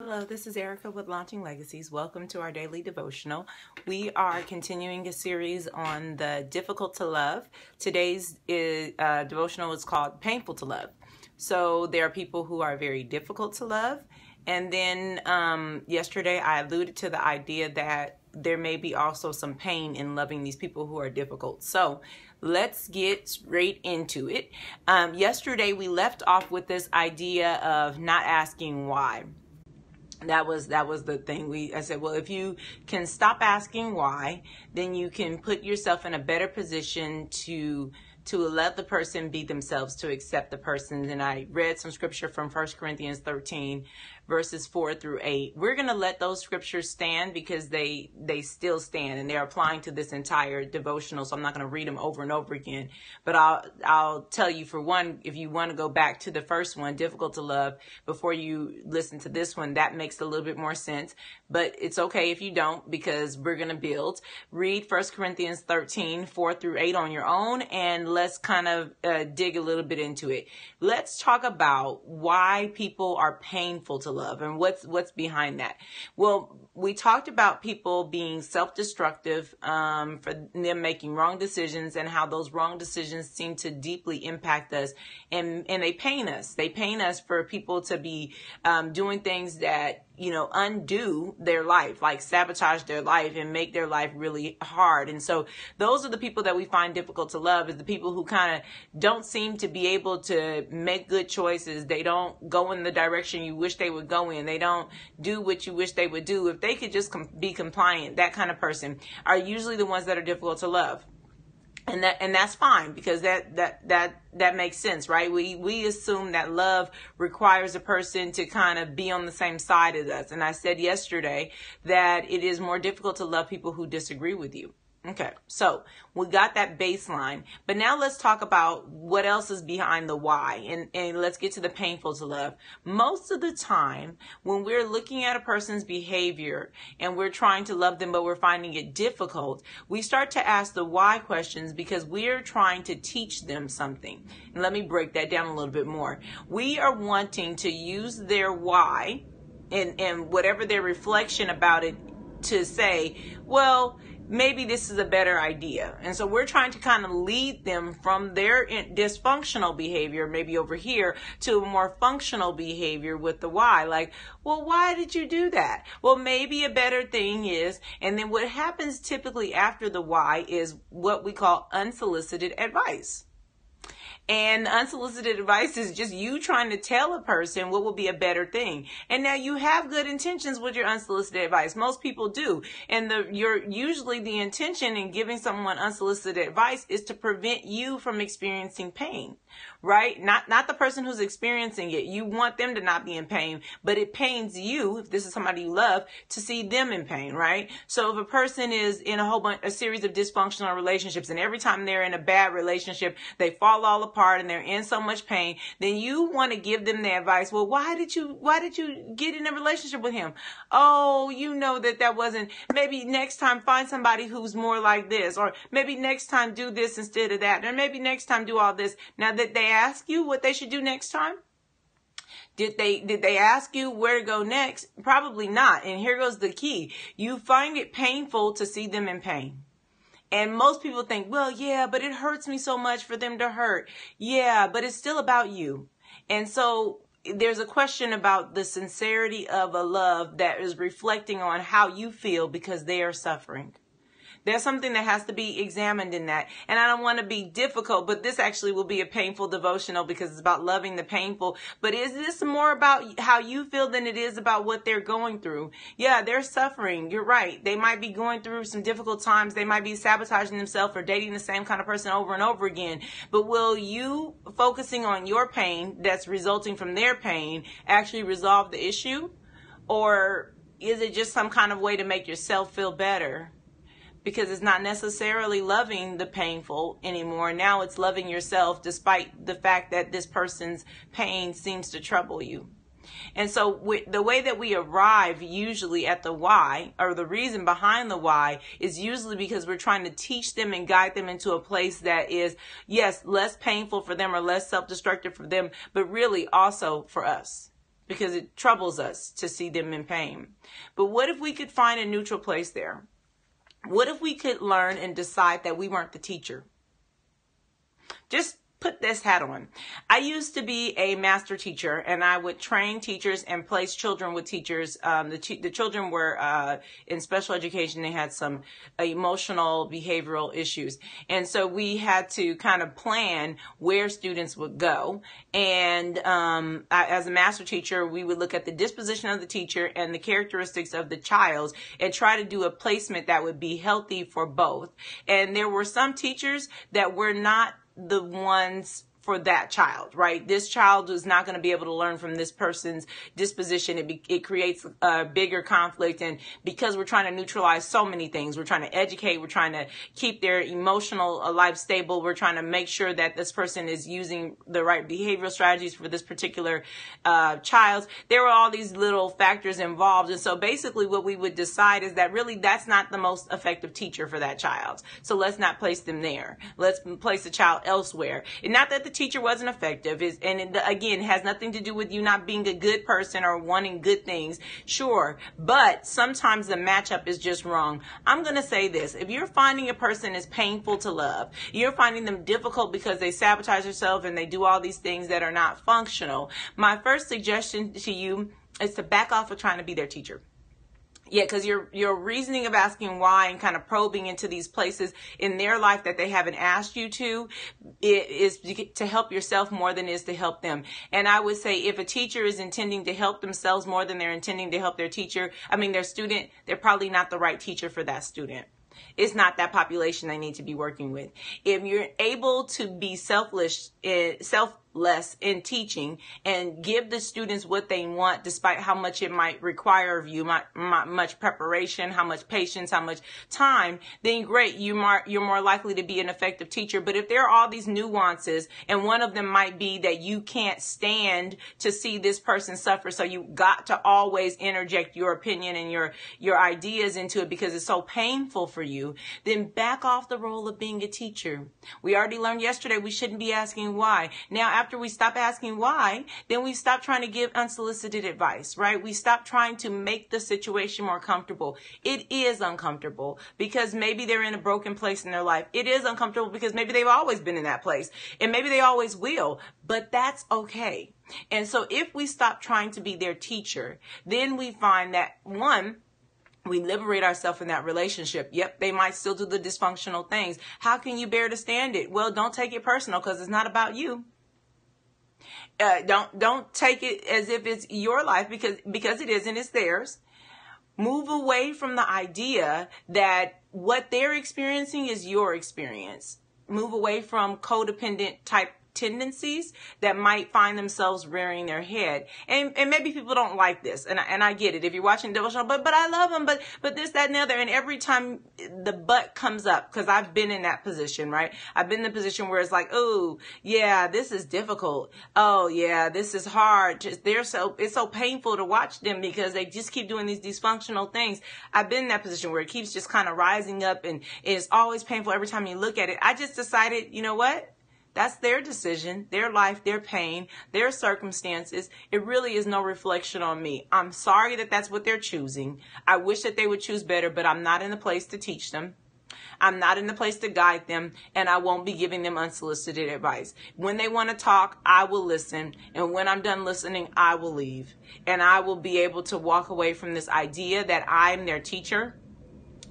Hello, this is Erica with Launching Legacies. Welcome to our daily devotional. We are continuing a series on the difficult to love. Today's devotional is called Painful to Love. So there are people who are very difficult to love. And then yesterday I alluded to the idea that there may be also some pain in loving these people who are difficult. So let's get straight into it. Yesterday we left off with this idea of not asking why. That was the thing. I said, well, if you can stop asking why, then you can put yourself in a better position to let the person be themselves, to accept the person. And I read some scripture from 1 Corinthians 13, verses 4 through 8. We're going to let those scriptures stand because they still stand and they're applying to this entire devotional. So I'm not going to read them over and over again. But I'll tell you, for one, if you want to go back to the first one, difficult to love, before you listen to this one, that makes a little bit more sense. But it's okay if you don't, because we're going to build. Read 1 Corinthians 13, 4 through 8 on your own, and let's kind of dig a little bit into it. Let's talk about why people are painful to love and what's behind that. Well, we talked about people being self-destructive, for them making wrong decisions, and how those wrong decisions seem to deeply impact us, and they pain us. They pain us for people to be doing things that, undo their life, like sabotage their life and make their life really hard. And so those are the people that we find difficult to love, is the people who kind of don't seem to be able to make good choices. They don't go in the direction you wish they would go in. They don't do what you wish they would do. If they could just be compliant, that kind of person are usually the ones that are difficult to love. And that's fine, because that makes sense, right? We assume that love requires a person to kind of be on the same side as us. And I said yesterday that it is more difficult to love people who disagree with you. Okay, so we got that baseline, but now let's talk about what else is behind the why, and let's get to the painful to love. Most of the time, when we're looking at a person's behavior and we're trying to love them, but we're finding it difficult, we start to ask the why questions because we're trying to teach them something. And let me break that down a little bit more. We are wanting to use their why and whatever their reflection about it to say, well, maybe this is a better idea. And so we're trying to kind of lead them from their dysfunctional behavior, maybe over here, to a more functional behavior with the why. Like, well, why did you do that? Well, maybe a better thing is, and then what happens typically after the why is what we call unsolicited advice. And unsolicited advice is just you trying to tell a person what will be a better thing. And now you have good intentions with your unsolicited advice. Most people do. And usually the intention in giving someone unsolicited advice is to prevent you from experiencing pain, right? Not the person who's experiencing it. You want them to not be in pain, but it pains you, if this is somebody you love, to see them in pain, right? So if a person is in a series of dysfunctional relationships, and every time they're in a bad relationship, they fall all apart and they're in so much pain, then you want to give them the advice. Well, why did you get in a relationship with him? Oh, that wasn't, maybe next time find somebody who's more like this, or maybe next time do this instead of that, or maybe next time do all this. Now, that they ask you what they should do next time? Did they ask you where to go next? Probably not. And here goes the key. You find it painful to see them in pain. And most people think, well, yeah, but it hurts me so much for them to hurt. Yeah, but it's still about you. And so there's a question about the sincerity of a love that is reflecting on how you feel because they are suffering. There's something that has to be examined in that. And I don't want to be difficult, but this actually will be a painful devotional because it's about loving the painful. But is this more about how you feel than it is about what they're going through? Yeah, they're suffering. You're right. They might be going through some difficult times. They might be sabotaging themselves or dating the same kind of person over and over again. But will you focusing on your pain that's resulting from their pain actually resolve the issue? Or is it just some kind of way to make yourself feel better? Because it's not necessarily loving the painful anymore. Now it's loving yourself, despite the fact that this person's pain seems to trouble you. And so the way that we arrive usually at the why, or the reason behind the why, is usually because we're trying to teach them and guide them into a place that is, yes, less painful for them or less self-destructive for them, but really also for us. because it troubles us to see them in pain. But what if we could find a neutral place there? What if we could learn and decide that we weren't the teacher? Just put this hat on. I used to be a master teacher, and I would train teachers and place children with teachers. The children were in special education. They had some emotional behavioral issues. And so we had to kind of plan where students would go. And as a master teacher, we would look at the disposition of the teacher and the characteristics of the child and try to do a placement that would be healthy for both. And there were some teachers that were not the ones for that child, right? This child is not going to be able to learn from this person's disposition. It creates a bigger conflict. And because we're trying to neutralize so many things, we're trying to educate, we're trying to keep their emotional life stable. We're trying to make sure that this person is using the right behavioral strategies for this particular child. There were all these little factors involved. And so basically what we would decide is that really that's not the most effective teacher for that child. So let's not place them there. Let's place the child elsewhere. And not that the teacher wasn't effective, again, has nothing to do with you not being a good person or wanting good things. Sure, but sometimes the matchup is just wrong. I'm going to say this. If you're finding a person is painful to love, you're finding them difficult because they sabotage themselves and they do all these things that are not functional, my first suggestion to you is to back off of trying to be their teacher. Yeah, because your reasoning of asking why and kind of probing into these places in their life that they haven't asked you to, it is to help yourself more than it is to help them. And I would say if a teacher is intending to help themselves more than they're intending to help their their student, they're probably not the right teacher for that student. It's not that population they need to be working with. If you're able to be selfless in teaching and give the students what they want, despite how much it might require of you, much preparation, how much patience, how much time, then great, you're more likely to be an effective teacher. But if there are all these nuances, and one of them might be that you can't stand to see this person suffer, so you got to always interject your opinion and your ideas into it because it's so painful for you, then back off the role of being a teacher. We already learned yesterday we shouldn't be asking why. Now, after we stop asking why, then we stop trying to give unsolicited advice, right? We stop trying to make the situation more comfortable. It is uncomfortable because maybe they're in a broken place in their life. It is uncomfortable because maybe they've always been in that place and maybe they always will, but that's okay. And so if we stop trying to be their teacher, then we find that one, we liberate ourselves in that relationship. Yep, they might still do the dysfunctional things. How can you bear to stand it? Well, don't take it personal because it's not about you. Don't take it as if it's your life because it isn't, it's theirs. Move away from the idea that what they're experiencing is your experience. Move away from codependent type tendencies that might find themselves rearing their head. And maybe people don't like this. And I get it. If you're watching devotional, but I love them, but this, that, and the other. And every time the but comes up, because I've been in that position, right? I've been in the position where it's like, oh, yeah, this is difficult. Oh, yeah, this is hard. It's so painful to watch them because they just keep doing these dysfunctional things. I've been in that position where it keeps just kind of rising up and it's always painful every time you look at it. I just decided, you know what? That's their decision, their life, their pain, their circumstances. It really is no reflection on me. I'm sorry that that's what they're choosing. I wish that they would choose better, but I'm not in a place to teach them. I'm not in the place to guide them, and I won't be giving them unsolicited advice. When they want to talk, I will listen, and when I'm done listening, I will leave. And I will be able to walk away from this idea that I'm their teacher,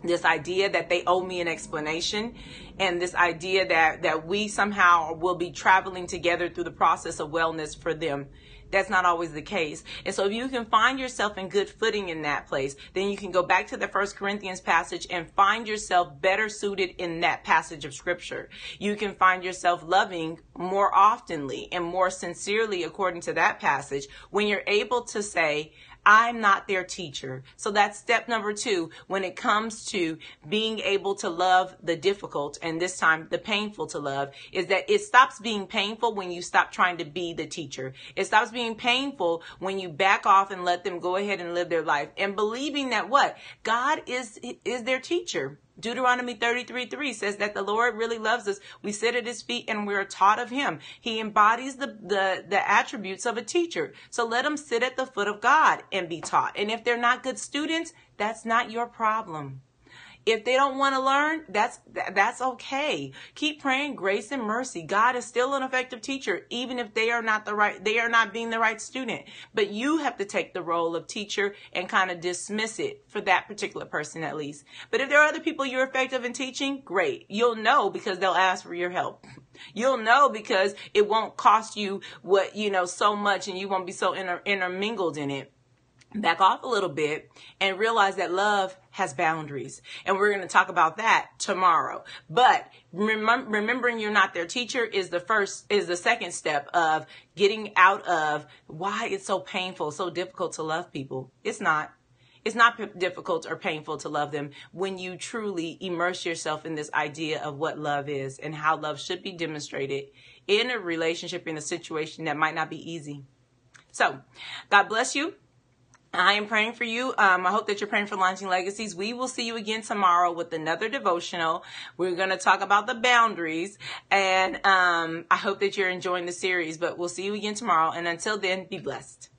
this idea that they owe me an explanation, and this idea that we somehow will be traveling together through the process of wellness for them. That's not always the case. And so if you can find yourself in good footing in that place, then you can go back to the 1 Corinthians passage and find yourself better suited in that passage of scripture. You can find yourself loving more oftenly and more sincerely according to that passage when you're able to say, I'm not their teacher. So that's step number 2 when it comes to being able to love the difficult, and this time the painful to love, is that it stops being painful when you stop trying to be the teacher. It stops being painful when you back off and let them go ahead and live their life and believing that what? God is their teacher. Deuteronomy 33:3 says that the Lord really loves us. We sit at his feet and we're taught of him. He embodies the attributes of a teacher. So let them sit at the foot of God and be taught. And if they're not good students, that's not your problem. If they don't want to learn, that's okay. Keep praying grace and mercy. God is still an effective teacher, even if they are not being the right student. But you have to take the role of teacher and kind of dismiss it for that particular person at least. But if there are other people you're effective in teaching, great. You'll know because they'll ask for your help. You'll know because it won't cost you so much, and you won't be so intermingled in it. Back off a little bit and realize that love has boundaries. And we're going to talk about that tomorrow. But remembering you're not their teacher is the second step of getting out of why it's so painful, so difficult to love people. It's not difficult or painful to love them when you truly immerse yourself in this idea of what love is and how love should be demonstrated in a relationship, in a situation that might not be easy. So, God bless you. I am praying for you. I hope that you're praying for Launching Legacies. We will see you again tomorrow with another devotional. We're going to talk about the boundaries, and I hope that you're enjoying the series, but we'll see you again tomorrow. And until then, be blessed.